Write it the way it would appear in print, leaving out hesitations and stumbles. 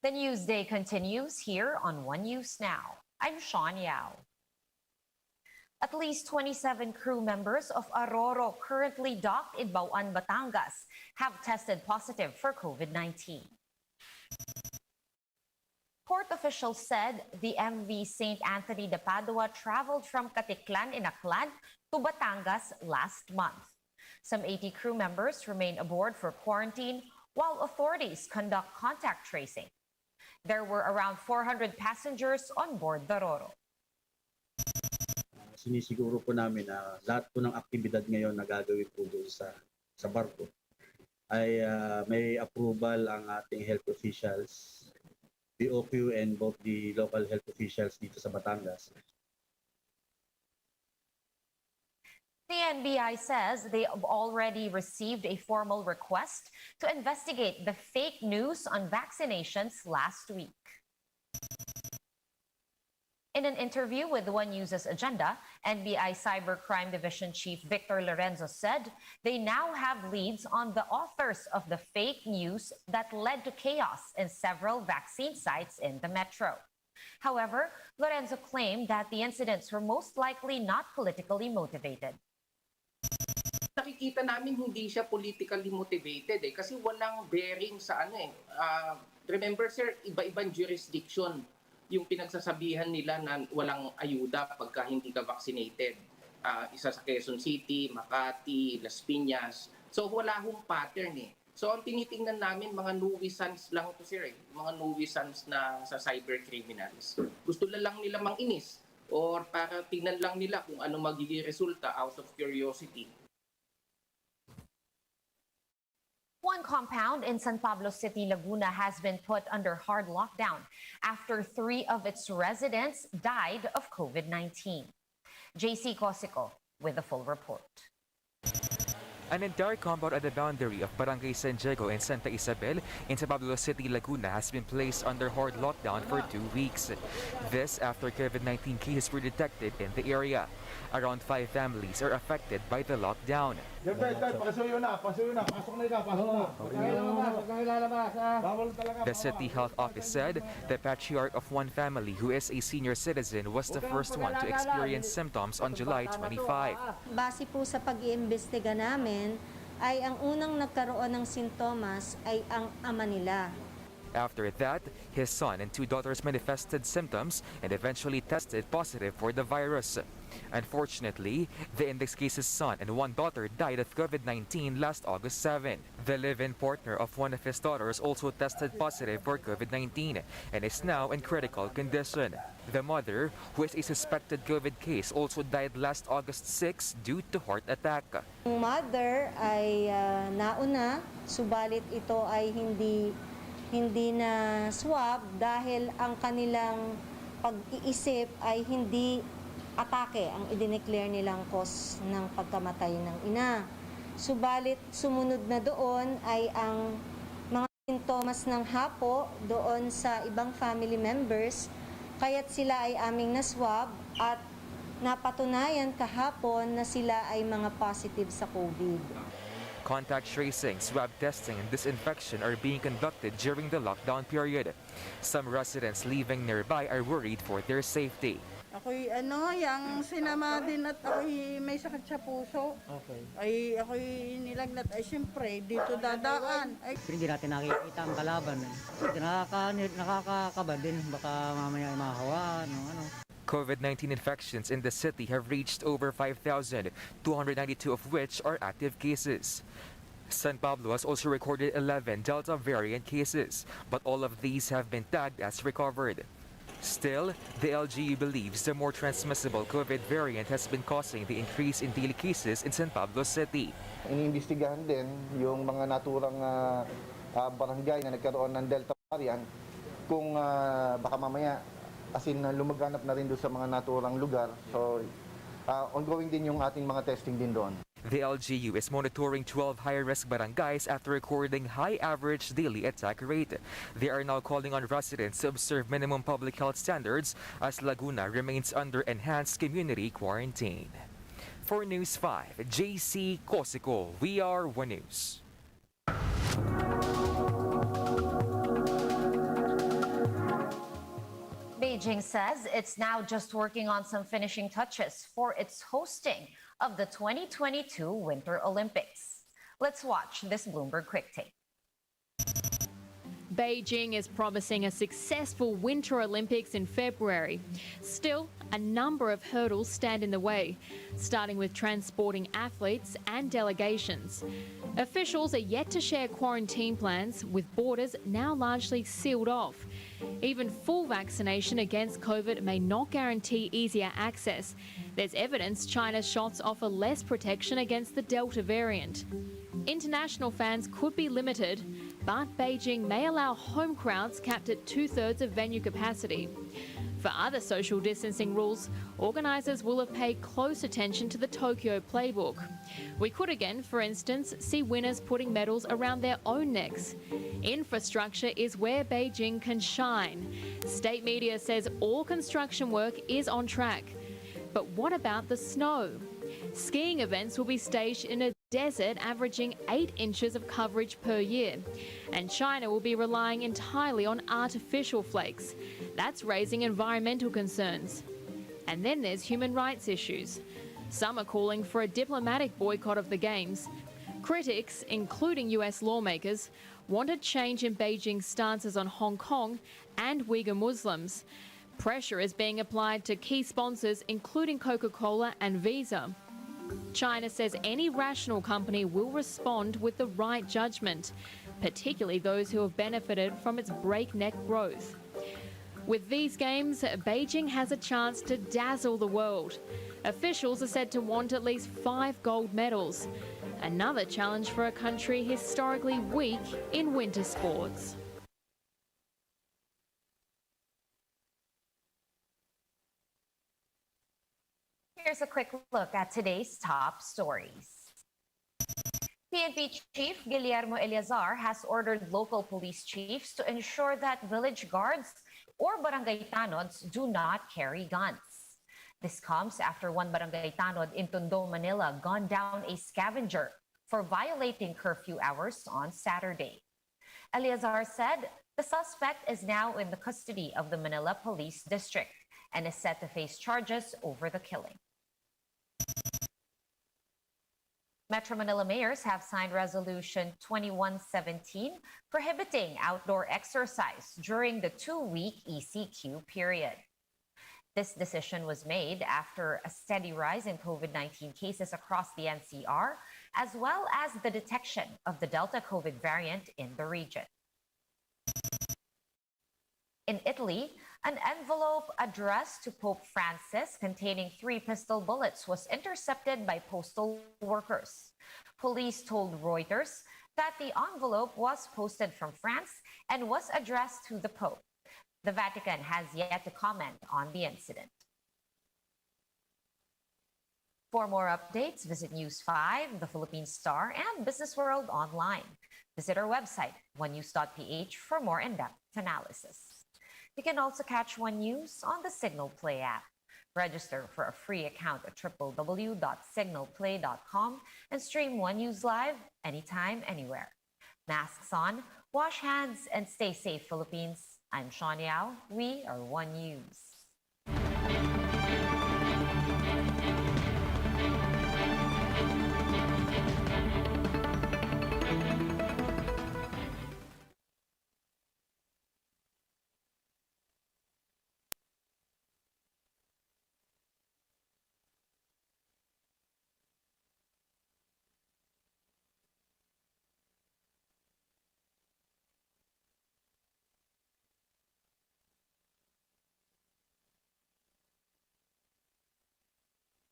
The news day continues here on One News Now. I'm Sean Yao. At least 27 crew members of Aroro currently docked in Bauan, Batangas have tested positive for COVID-19. Port officials said the MV St. Anthony de Padua traveled from Caticlan in Aklan to Batangas last month. Some 80 crew members remain aboard for quarantine while authorities conduct contact tracing. There were around 400 passengers on board the Roro. Sinisiguro po namin na lahat po ng aktibidad ngayon na gagawin po doon sa barko ay may approval ang ating health officials, BOQ and both the local health officials dito sa Batangas. The NBI says they have already received a formal request to investigate the fake news on vaccinations last week. In an interview with One News's Agenda, NBI Cybercrime Division Chief Victor Lorenzo said they now have leads on the authors of the fake news that led to chaos in several vaccine sites in the metro. However, Lorenzo claimed that the incidents were most likely not politically motivated. Nakikita namin hindi siya politically motivated kasi walang bearing sa remember sir, iba-ibang jurisdiction yung pinagsasabihan nila na walang ayuda pagka hindi ka vaccinated. Isa sa Quezon City, Makati, Las Piñas. So wala hong pattern So ang tinitingnan namin mga nuisance lang ito sir mga nuisance na sa cyber criminals. Gusto lang nila manginis or para tingnan lang nila kung ano magiging resulta out of curiosity. One compound in San Pablo City, Laguna has been put under hard lockdown after 3 of its residents died of COVID-19. JC Cosico with the full report. An entire compound at the boundary of Barangay San Diego and Santa Isabel in San Pablo City, Laguna has been placed under hard lockdown for 2 weeks. This after COVID-19 cases were detected in the area. Around 5 families are affected by the lockdown. The City Health Office said the patriarch of one family who is a senior citizen was the first one to experience symptoms on July 25. Base po sa pag-iimbestiga namin, ay ang unang nagkaroon ng sintomas ay ang ama nila. After that, his son and 2 daughters manifested symptoms and eventually tested positive for the virus. Unfortunately, the index case's son and 1 daughter died of COVID-19 last August 7. The live-in partner of one of his daughters also tested positive for COVID-19 and is now in critical condition. The mother, who is a suspected COVID case, also died last August 6 due to heart attack. Ang mother ay nauna, subalit ito ay hindi na swab dahil ang kanilang pag-iisip ay hindi atake ang idineclare nilang cause ng pagkamatay ng ina. Subalit sumunod na doon ay ang mga sintomas ng hapo doon sa ibang family members, kaya't sila ay aming na-swab at napatunayan kahapon na sila ay mga positive sa COVID. Contact tracing, swab testing, and disinfection are being conducted during the lockdown period. Some residents living nearby are worried for their safety. Ako'y yung sinama din at ako'y may sakit sa puso. Okay. Ay ako'y nilagnat ay siyempre dito dadaan. Ay. Hindi natin nakikita ang kalaban. Nakakakaba din, baka mamaya ay mahawaan. COVID-19 infections in the city have reached over 5,000, 292 of which are active cases. San Pablo has also recorded 11 Delta variant cases, but all of these have been tagged as recovered. Still, the LGU believes the more transmissible COVID variant has been causing the increase in daily cases in San Pablo City. Iniimbestigahan din yung mga naturang barangay na nagkaroon ng Delta variant kung baka mamaya lumaganap na rin doon sa mga naturang lugar. So, ongoing din yung ating mga testing din doon. The LGU is monitoring 12 high-risk barangays after recording high average daily attack rate. They are now calling on residents to observe minimum public health standards as Laguna remains under enhanced community quarantine. For News 5, JC Cosico, we are One News. Beijing says it's now just working on some finishing touches for its hosting of the 2022 Winter Olympics. Let's watch this Bloomberg Quick Take. Beijing is promising a successful Winter Olympics in February. Still, a number of hurdles stand in the way, starting with transporting athletes and delegations. Officials are yet to share quarantine plans, with borders now largely sealed off. Even full vaccination against COVID may not guarantee easier access. There's evidence China's shots offer less protection against the Delta variant. International fans could be limited, but Beijing may allow home crowds capped at 2/3 of venue capacity. For other social distancing rules, organisers will have paid close attention to the Tokyo playbook. We could again, for instance, see winners putting medals around their own necks. Infrastructure is where Beijing can shine. State media says all construction work is on track. But what about the snow? Skiing events will be staged in a desert averaging 8 inches of coverage per year. And China will be relying entirely on artificial flakes. That's raising environmental concerns. And then there's human rights issues. Some are calling for a diplomatic boycott of the Games. Critics, including US lawmakers, want a change in Beijing's stances on Hong Kong and Uyghur Muslims. Pressure is being applied to key sponsors, including Coca-Cola and Visa. China says any rational company will respond with the right judgment, particularly those who have benefited from its breakneck growth. With these games, Beijing has a chance to dazzle the world. Officials are said to want at least 5 gold medals. Another challenge for a country historically weak in winter sports. Here's a quick look at today's top stories. PNP Chief Guillermo Eleazar has ordered local police chiefs to ensure that village guards or barangay tanods do not carry guns. This comes after one barangay tanod in Tondo, Manila gunned down a scavenger for violating curfew hours on Saturday. Eleazar said the suspect is now in the custody of the Manila Police District and is set to face charges over the killing. Metro Manila mayors have signed Resolution 2117 prohibiting outdoor exercise during the 2-week ECQ period. This decision was made after a steady rise in COVID-19 cases across the NCR, as well as the detection of the Delta COVID variant in the region. In Italy, an envelope addressed to Pope Francis containing 3 pistol bullets was intercepted by postal workers. Police told Reuters that the envelope was posted from France and was addressed to the Pope. The Vatican has yet to comment on the incident. For more updates, visit News 5, The Philippine Star, and Business World online. Visit our website, onenews.ph, for more in-depth analysis. You can also catch One News on the Signal Play app. Register for a free account at www.signalplay.com and stream One News live anytime, anywhere. Masks on, wash hands, and stay safe, Philippines. I'm Sean Yao. We are One News.